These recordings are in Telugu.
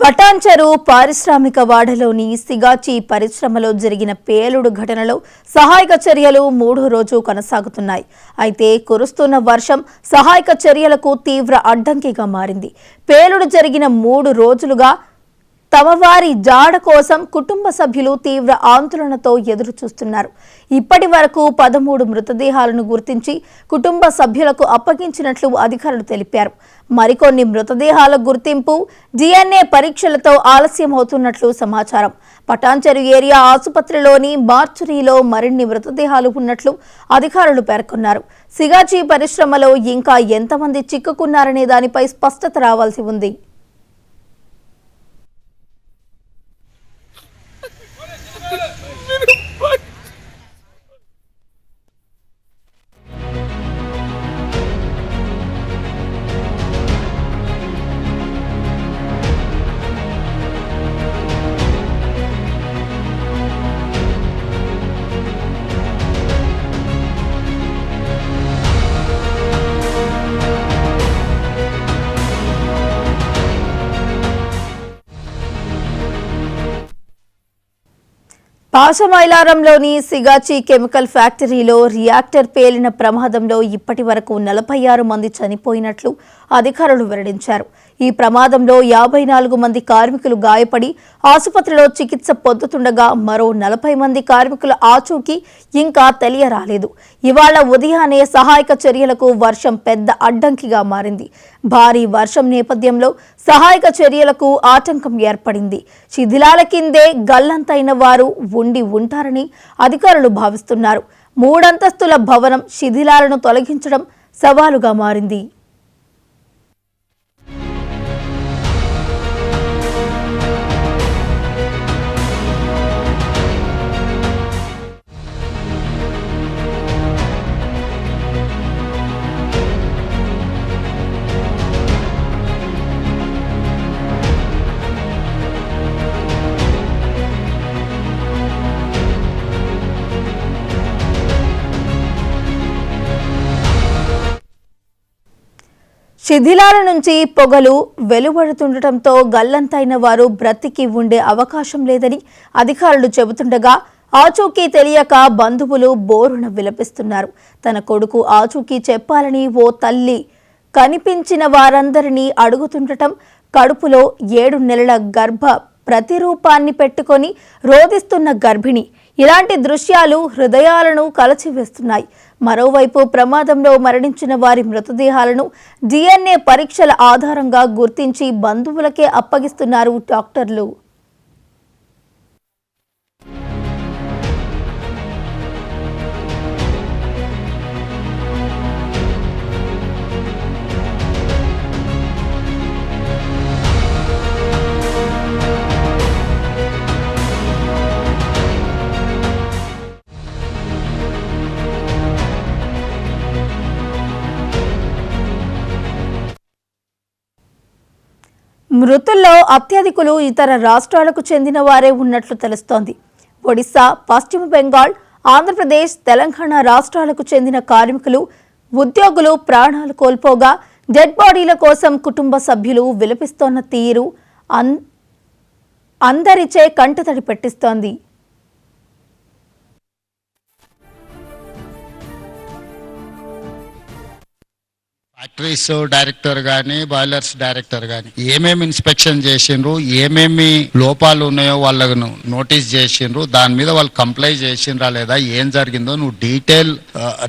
పటాన్చెరు పారిశ్రామిక వాడలోని సిగాచి పరిశ్రమలో జరిగిన పేలుడు ఘటనలో సహాయక చర్యలు మూడో రోజు కొనసాగుతున్నాయి. అయితే కురుస్తున్న వర్షం సహాయక చర్యలకు తీవ్ర అడ్డంకిగా మారింది. పేలుడు జరిగిన 3 రోజులుగా తమ వారి జాడ కోసం కుటుంబ సభ్యులు తీవ్ర ఆందోళనతో ఎదురు చూస్తున్నారు. ఇప్పటి వరకు 13 మృతదేహాలను గుర్తించి కుటుంబ సభ్యులకు అప్పగించినట్లు అధికారులు తెలిపారు. మరికొన్ని మృతదేహాల గుర్తింపు DNA పరీక్షలతో ఆలస్యం అవుతున్నట్లు సమాచారం. పటాన్చెరు ఏరియా ఆసుపత్రిలోని మార్చురీలో మరిన్ని మృతదేహాలు ఉన్నట్లు అధికారులు పేర్కొన్నారు. సిగాచి పరిశ్రమలో ఇంకా ఎంతమంది చిక్కుకున్నారనే దానిపై స్పష్టత రావాల్సి ఉంది. పాషమైలారంలోని సిగాచి కెమికల్ ఫ్యాక్టరీలో రియాక్టర్ పేలిన ప్రమాదంలో ఇప్పటి వరకు 46 మంది చనిపోయినట్లు అధికారులు వెల్లడించారు. ఈ ప్రమాదంలో 54 మంది కార్మికులు గాయపడి ఆసుపత్రిలో చికిత్స పొందుతుండగా మరో 40 మంది కార్మికుల ఆచూకీ ఇంకా తెలియరాలేదు. ఇవాళ ఉదయాన్నే సహాయక చర్యలకు వర్షం పెద్ద అడ్డంకిగా మారింది. భారీ వర్షం నేపథ్యంలో సహాయక చర్యలకు ఆటంకం ఏర్పడింది. శిథిలాల కిందే గల్లంతైన వారు ఉండి ఉంటారని అధికారులు భావిస్తున్నారు. 3 అంతస్తుల భవనం శిథిలాలను తొలగించడం సవాలుగా మారింది. శిథిలాల నుంచి పొగలు వెలువడుతుండటంతో గల్లంతైన వారు బ్రతికి ఉండే అవకాశం లేదని అధికారులు చెబుతుండగా ఆచూకీ తెలియక బంధువులు బోరున విలపిస్తున్నారు. తన కొడుకు ఆచూకీ చెప్పాలని ఓ తల్లి కనిపించిన వారందరినీ అడుగుతుండటం, కడుపులో 7 నెలల గర్భ ప్రతిరూపాన్ని పెట్టుకొని రోదిస్తున్న గర్భిణి, ఇలాంటి దృశ్యాలు హృదయాలను కలచివేస్తున్నాయి. మరోవైపు ప్రమాదంలో మరణించిన వారి మృతదేహాలను DNA పరీక్షల ఆధారంగా గుర్తించి బంధువులకే అప్పగిస్తున్నారు డాక్టర్లు. మృతుల్లో అత్యధికులు ఇతర రాష్ట్రాలకు చెందిన వారే ఉన్నట్లు తెలుస్తోంది. ఒడిశా, పశ్చిమ బెంగాల్, ఆంధ్రప్రదేశ్, తెలంగాణ రాష్ట్రాలకు చెందిన కార్మికులు, ఉద్యోగులు ప్రాణాలు కోల్పోగా డెడ్ బాడీల కోసం కుటుంబ సభ్యులు విలపిస్తోన్న తీరు అందరిచే కంటతడి పెట్టిస్తోంది. ఫ్యాక్టరీస్ డైరెక్టర్ గానీ, బాయిలర్స్ డైరెక్టర్ గానీ ఏమేమి ఇన్స్పెక్షన్ చేసిండ్రు, ఏమేమి లోపాలు ఉన్నాయో వాళ్ళను నోటీస్ చేసిండ్రు, దాని మీద వాళ్ళు కంప్లై చేసిండ్రా లేదా, ఏం జరిగిందో నువ్వు డీటెయిల్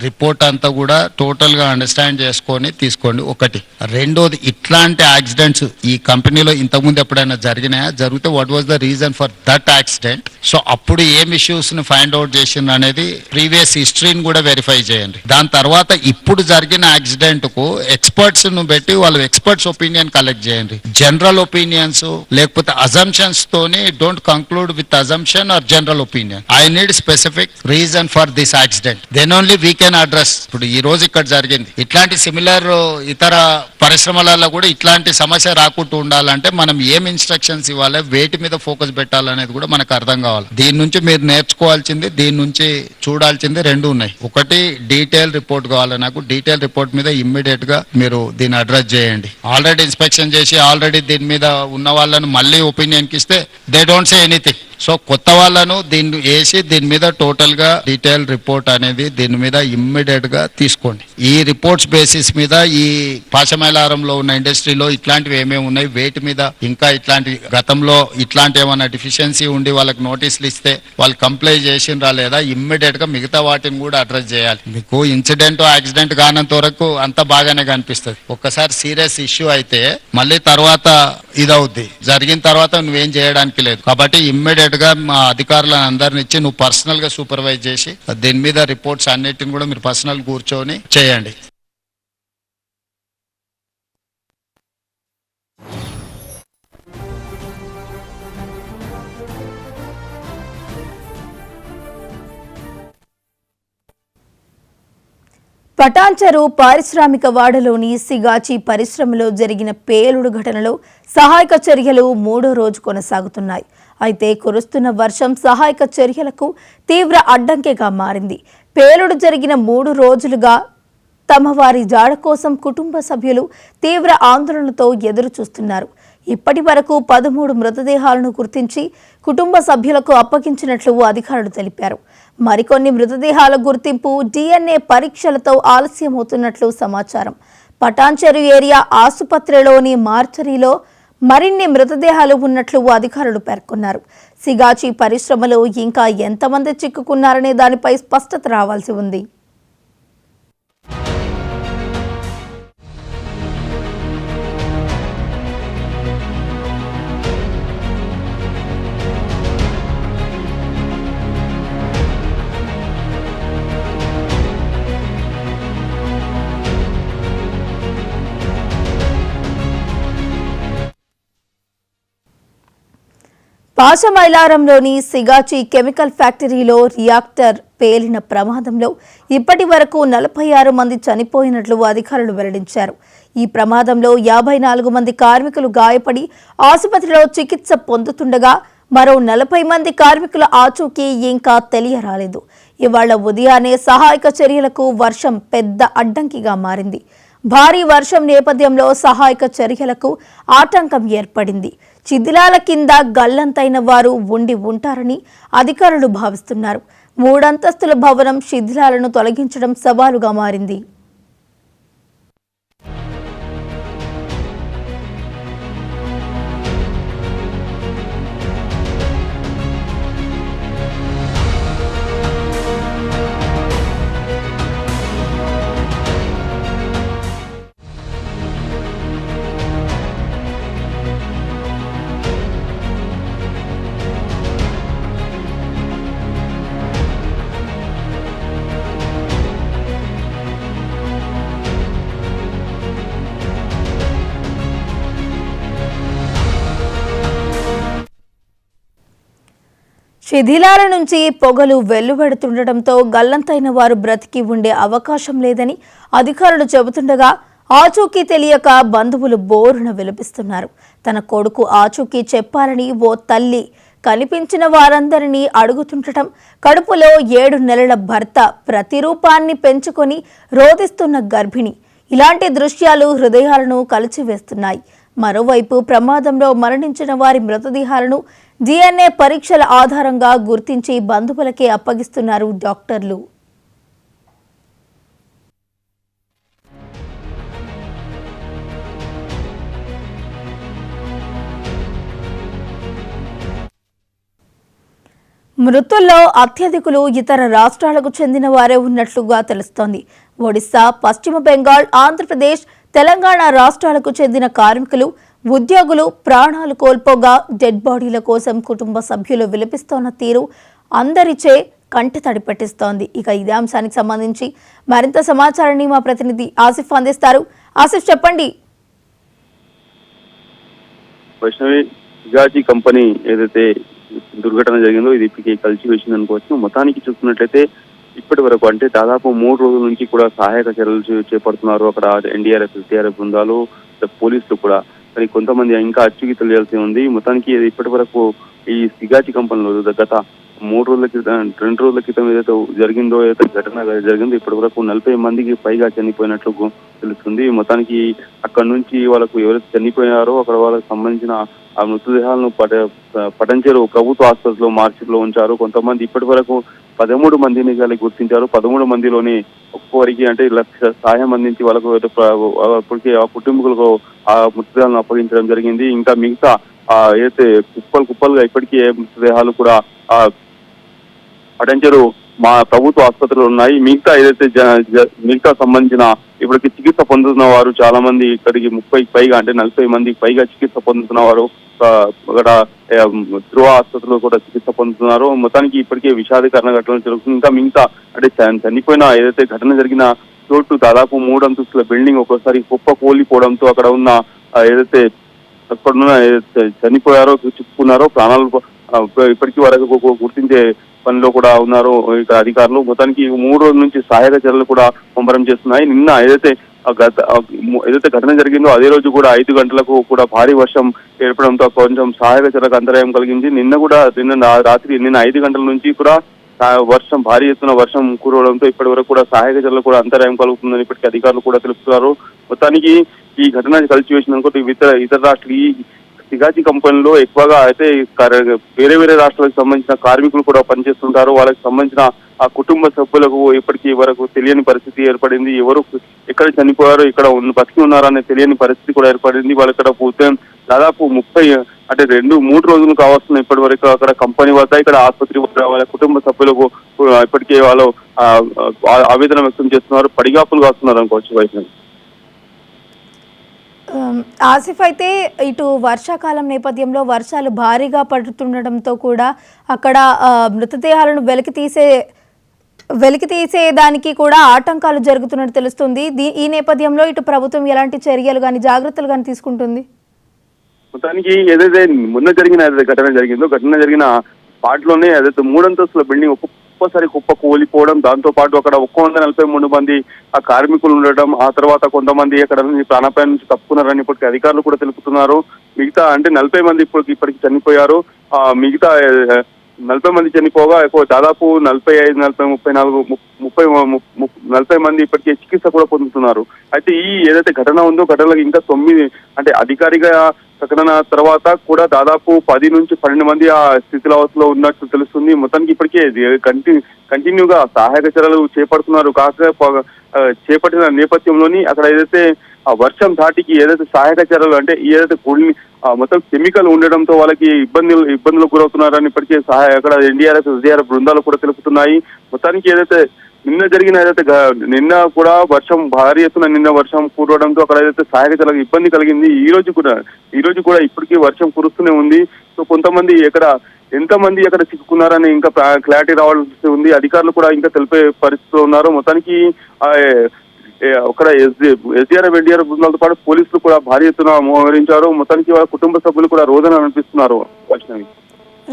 రిపోర్ట్ అంతా కూడా టోటల్ గా అండర్స్టాండ్ చేసుకొని తీసుకోండి. ఒకటి. రెండోది, ఇట్లాంటి యాక్సిడెంట్స్ ఈ కంపెనీలో ఇంతకుముందు ఎప్పుడైనా జరిగినాయా, జరిగితే what was the reason for that accident, so అప్పుడు ఏం ఇష్యూస్ ని ఫైండ్ అవుట్ చేసిండ్రు అనేది ప్రీవియస్ హిస్టరీని కూడా వెరిఫై చేయండి. దాని తర్వాత ఇప్పుడు జరిగిన యాక్సిడెంట్ కు ఎక్స్పర్ట్స్ ను పెట్టి వాళ్ళ ఎక్స్పర్ట్స్ ఒపీనియన్ కలెక్ట్ చేయండి. జనరల్ ఒపీనియన్స్ లేకపోతే అజంప్షన్స్ తోని don't conclude with assumption or general opinion. I need specific reason for this accident, then only we can address. ఇప్పుడు ఈ రోజు ఇక్కడ జరిగింది, ఇట్లాంటి సిమిలర్ ఇతర పరిశ్రమలలో కూడా ఇట్లాంటి సమస్య రాకుండా ఉండాలంటే మనం ఏం ఇన్స్ట్రక్షన్స్ ఇవ్వాలి, వేటి మీద ఫోకస్ పెట్టాలనేది కూడా మనకు అర్థం కావాలి. దీని నుంచి మీరు నేర్చుకోవాల్సింది, దీని నుంచి చూడాల్సింది రెండు ఉన్నాయి. ఒకటి, డీటెయిల్ రిపోర్ట్ కావాలి. నాకు డీటెయిల్ రిపోర్ట్ మీద ఇమ్మీడియట్ గా గా మీరు దీన్ని అడ్రస్ చేయండి. ఆల్రెడీ ఇన్స్పెక్షన్ చేసి ఆల్రెడీ దీని మీద ఉన్న వాళ్ళను మళ్ళీ ఒపీనియన్ కి ఇస్తే they don't say anything. So కొత్త వాళ్ళను దీన్ని వేసి దీని మీద టోటల్ గా డీటెయిల్ రిపోర్ట్ అనేది దీని మీద ఇమ్మీడియట్ గా తీసుకోండి. ఈ రిపోర్ట్స్ బేసిస్ మీద ఈ పాశమైలారంలో ఉన్న ఇండస్ట్రీలో ఇట్లాంటివి ఏమేమి ఉన్నాయి, వేటి మీద ఇంకా ఇట్లాంటి గతంలో ఇట్లాంటి ఏమైనా డిఫిషియన్సీ ఉండి వాళ్ళకి నోటీసులు ఇస్తే వాళ్ళు కంప్లై చేసిండ్రా లేదా ఇమ్మీడియట్ గా మిగతా వాటిని కూడా అడ్రస్ చేయాలి. మీకు ఇన్సిడెంట్ యాక్సిడెంట్ కానంత వరకు అంత బాగానే కనిపిస్తుంది. ఒక్కసారి సీరియస్ ఇష్యూ అయితే మళ్ళీ తర్వాత ఇదవుద్ది, జరిగిన తర్వాత నువ్వేం చేయడానికి లేదు. కాబట్టి ఇమ్మీడియట్ గా మా అధికారులను అందరిని ఇచ్చి నువ్వు పర్సనల్ గా సూపర్వైజ్ చేసి దీని మీద రిపోర్ట్స్ అన్నిటిని కూడా మీరు పర్సనల్ కూర్చొని చేయండి. పటాన్చెరు పారిశ్రామిక వాడలోని సిగాచి పరిశ్రమలో జరిగిన పేలుడు ఘటనలో సహాయక చర్యలు 3వ రోజు కొనసాగుతున్నాయి. అయితే కురుస్తున్న వర్షం సహాయక చర్యలకు తీవ్ర అడ్డంకిగా మారింది. పేలుడు జరిగిన 3 రోజులుగా తమ వారి జాడ కోసం కుటుంబ సభ్యులు తీవ్ర ఆందోళనతో ఎదురు చూస్తున్నారు. ఇప్పటి వరకు 13 మృతదేహాలను గుర్తించి కుటుంబ సభ్యులకు అప్పగించినట్లు అధికారులు తెలిపారు. మరికొన్ని మృతదేహాల గుర్తింపు DNA పరీక్షలతో ఆలస్యమవుతున్నట్లు సమాచారం. పటాన్చెరు ఏరియా ఆసుపత్రిలోని మార్చరీలో మరిన్ని మృతదేహాలు ఉన్నట్లు అధికారులు పేర్కొన్నారు. సిగాచి పరిశ్రమలో ఇంకా ఎంతమంది చిక్కుకున్నారనే దానిపై స్పష్టత రావాల్సి ఉంది. పాశమైలారంలోని సిగాచి కెమికల్ ఫ్యాక్టరీలో రియాక్టర్ పేలిన ప్రమాదంలో ఇప్పటి వరకు 46 మంది చనిపోయినట్లు అధికారులు వెల్లడించారు. ఈ ప్రమాదంలో 54 మంది కార్మికులు గాయపడి ఆసుపత్రిలో చికిత్స పొందుతుండగా మరో 40 మంది కార్మికుల ఆచూకీ ఇంకా తెలియరాలేదు. ఇవాళ ఉదయాన్నే సహాయక చర్యలకు వర్షం పెద్ద అడ్డంకిగా మారింది. భారీ వర్షం నేపథ్యంలో సహాయక చర్యలకు ఆటంకం ఏర్పడింది. చిదిలాల కింద గల్లంతైన వారు ఉండి ఉంటారని అధికారులు భావిస్తున్నారు. 3 అంతస్తుల భవనం శిథిలాలను తొలగించడం సవాలుగా మారింది. శిథిలాల నుంచి పొగలు వెల్లువెడుతుండటంతో గల్లంతైన వారు బ్రతికి ఉండే అవకాశం లేదని అధికారులు చెబుతుండగా ఆచూకీ తెలియక బంధువులు బోరున విలపిస్తున్నారు. తన కొడుకు ఆచూకీ చెప్పాలని ఓ తల్లి కనిపించిన వారందరినీ అడుగుతుండటం, కడుపులో 7 నెలల భర్త ప్రతిరూపాన్ని పెంచుకొని రోదిస్తున్న గర్భిణి, ఇలాంటి దృశ్యాలు హృదయాలను కలిచివేస్తున్నాయి. మరోవైపు ప్రమాదంలో మరణించిన వారి మృతదేహాలను DNA పరీక్షల ఆధారంగా గుర్తించి బంధువులకే అప్పగిస్తున్నారు డాక్టర్లు. మృతుల్లో అత్యధికులు ఇతర రాష్ట్రాలకు చెందిన వారే ఉన్నట్లుగా తెలుస్తోంది. ఒడిశా, పశ్చిమ బెంగాల్, ఆంధ్రప్రదేశ్, తెలంగాణ రాష్ట్రాలకు చెందిన కార్మికులు, ఉద్యోగులు ప్రాణాలు కోల్పోగా డెడ్ బాడీల కోసం కుటుంబ సభ్యులు విలపిస్తోన్న తీరు అందరిచే కంటతడి పెట్టిస్తోంది. ఇక ఇదే అంశానికి సంబంధించి మరింత సమాచారాన్ని మా ప్రతినిధి ఆసిఫ్ అందిస్తారు. ఆసిఫ్, చెప్పండి. వైష్ణవి, సిగాచి కంపెనీ ఏదైతే దుర్ఘటన జరిగిందో ఇది ఇప్పటికే కలిసి వచ్చింది అనుకోవచ్చు. మొత్తానికి చూసుకున్నట్లయితే ఇప్పటి వరకు అంటే దాదాపు 3 రోజుల నుంచి కూడా సహాయక చర్యలు చేపడుతున్నారు. అక్కడ NDRF, SDRF బృందాలు, పోలీసులు కూడా. కానీ కొంతమంది ఇంకా అచ్చుకి తెలియాల్సి ఉంది. మొత్తానికి ఇప్పటి వరకు ఈ సిగాచి కంపెనీలో గత రెండు రోజుల క్రితం ఏదైతే జరిగిందో, ఏదైతే ఘటన జరిగిందో ఇప్పటి వరకు 40 మందికి పైగా చనిపోయినట్లు తెలుస్తుంది. మొత్తానికి అక్కడ నుంచి వాళ్ళకు ఎవరైతే చనిపోయారో అక్కడ వాళ్ళకి సంబంధించిన ఆ మృతదేహాలను పటంచెరు ప్రభుత్వ ఆసుపత్రిలో మార్చిలో ఉంచారు. కొంతమంది ఇప్పటి వరకు 13 మందిని గుర్తించారు. 13 మందిలోని ఒక్కొక్కరికి అంటే లక్ష సహాయం అందించి వాళ్ళకు ఇప్పటికే ఆ కుటుంబీకులకు ఆ మృతదేహాలను అప్పగించడం జరిగింది. ఇంకా మిగతా ఏదైతే కుప్పలుగా ఇప్పటికీ మృతదేహాలు కూడా పటంచెరు మా ప్రభుత్వ ఆసుపత్రులు ఉన్నాయి. మిగతా ఏదైతే మిగతా సంబంధించిన ఇప్పటికి చికిత్స పొందుతున్న వారు చాలా మంది ఇక్కడికి 30కి పైగా అంటే 40 మందికి పైగా చికిత్స పొందుతున్న వారు అక్కడ ధృవ ఆసుపత్రిలో కూడా చికిత్స పొందుతున్నారు. మొత్తానికి ఇప్పటికే విషాదకరణ ఘటనలు జరుగుతుంది. ఇంకా మిగతా అంటే చనిపోయిన ఏదైతే ఘటన జరిగిన చోటు దాదాపు 3 అంతస్తుల బిల్డింగ్ ఒక్కోసారి కుప్ప కూలిపోవడంతో అక్కడ ఉన్న ఏదైతే అక్కడున్న చనిపోయారో చిక్కుకున్నారో ప్రాణాలు ఇప్పటికీ వరకు గుర్తించే పనిలో కూడా ఉన్నారు ఇక అధికారులు. మొత్తానికి 3 రోజుల నుంచి సహాయక చర్యలు కూడా ముమ్మరం చేస్తున్నాయి. నిన్న ఏదైతే ఘటన జరిగిందో అదే రోజు కూడా 5 గంటలకు కూడా భారీ వర్షం ఏర్పడంతో కొంచెం సహాయక చర్యలకు అంతరాయం కలిగింది. నిన్న రాత్రి 5 గంటల నుంచి కూడా భారీ ఎత్తున వర్షం కురవడంతో ఇప్పటి వరకు కూడా సహాయక చర్యలు కూడా అంతరాయం కలుగుతుందని ఇప్పటికీ అధికారులు కూడా తెలుపుతున్నారు. మొత్తానికి ఈ ఘటన కలిసి వేసిన ఇతర రాష్ట్రాలు ఈ సిగాచి కంపెనీలో ఎక్కువగా అయితే వేరే రాష్ట్రాలకు సంబంధించిన కార్మికులు కూడా పనిచేస్తుంటారు. వాళ్ళకి సంబంధించిన ఆ కుటుంబ సభ్యులకు ఇప్పటికీ వరకు తెలియని పరిస్థితి ఏర్పడింది. ఎవరు ఎక్కడ చనిపోయారో ఇక్కడ బతికి ఉన్నారనే తెలియని పరిస్థితి కూడా ఏర్పడింది. వాళ్ళు ఇక్కడ దాదాపు 30 అంటే 2-3 రోజులు కావస్తున్న ఇప్పటి వరకు అక్కడ కంపెనీ వద్ద ఇక్కడ ఆసుపత్రి వద్ద వాళ్ళ కుటుంబ సభ్యులకు ఇప్పటికే వాళ్ళు ఆవేదన వ్యక్తం చేస్తున్నారు. పడిగాపులు కాస్తున్నారు అనుకోవచ్చు. వైష్ణవి ఆసిఫ్, అయితే ఇటు వర్షాకాలం నేపథ్యంలో వర్షాలు భారీగా పడుతుండటంతో కూడా అక్కడ మృతదేహాలను వెలికి తీసేదానికి కూడా ఆటంకాలు జరుగుతున్నట్టు తెలుస్తుంది. ఈ నేపథ్యంలో ఇటు ప్రభుత్వం ఎలాంటి చర్యలు కానీ జాగ్రత్తలు కానీ తీసుకుంటుంది? మొత్తానికి ఏదైతే మొన్న జరిగిన ఘటన జరిగిన స్పాట్లోనే ఏదైతే 3 అంతస్తుల బిల్డింగ్ ఒక్కొక్కసారి కుప్ప కూలిపోవడం, దాంతో పాటు అక్కడ 143 మంది ఆ కార్మికులు ఉండడం, ఆ తర్వాత కొంతమంది అక్కడ ప్రాణాపాయం నుంచి తప్పుకున్నారని ఇప్పటికీ అధికారులు కూడా తెలుపుతున్నారు. మిగతా అంటే 40 మంది ఇప్పటికి చనిపోయారు. మిగతా 40 మంది చనిపోగా దాదాపు 40 మంది ఇప్పటికే చికిత్స కూడా పొందుతున్నారు. అయితే ఈ ఏదైతే ఘటన ఉందో ఘటనలకు ఇంకా 9 అంటే అధికారిక ప్రకటన తర్వాత కూడా దాదాపు 10 నుంచి 12 మంది ఆ స్థితిలో ఉన్నట్టు తెలుస్తుంది. మొత్తానికి ఇప్పటికే కంటిన్యూగా సహాయక చర్యలు చేపడుతున్నారు. చేపట్టిన నేపథ్యంలోని అక్కడ ఏదైతే ఆ వర్షం ధాటికి ఏదైతే సహాయక చర్యలు అంటే ఏదైతే మొత్తం కెమికల్ ఉండడంతో వాళ్ళకి ఇబ్బందులకు గురవుతున్నారని ఇప్పటికే అక్కడ ఎన్డీఆర్ఎఫ్, ఎస్డీఆర్ఎఫ్ బృందాలు కూడా తెలుపుతున్నాయి. మొత్తానికి నిన్న కూడా వర్షం భారీ ఎత్తున వర్షం కురవడంతో అక్కడ ఏదైతే సహాయక చర్యలకు ఇబ్బంది కలిగింది. ఈ రోజు కూడా ఇప్పటికీ వర్షం కురుస్తూనే ఉంది. సో కొంతమంది ఎంతమంది అక్కడ చిక్కుకున్నారని ఇంకా క్లారిటీ రావాల్సి ఉంది. అధికారులు కూడా ఇంకా తెలిపే పరిస్థితిలో ఉన్నారు. మొత్తానికి అక్కడ ఎస్డీఆర్ఎఫ్, ఎన్డీఆర్ఎఫ్ బృందాలతో పాటు పోలీసులు కూడా భారీ ఎత్తున మోహరించారు. మొత్తానికి వాళ్ళ కుటుంబ సభ్యులు కూడా రోదన అనిపిస్తున్నారు. Vaishnavi.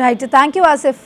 Right, thank you Asif.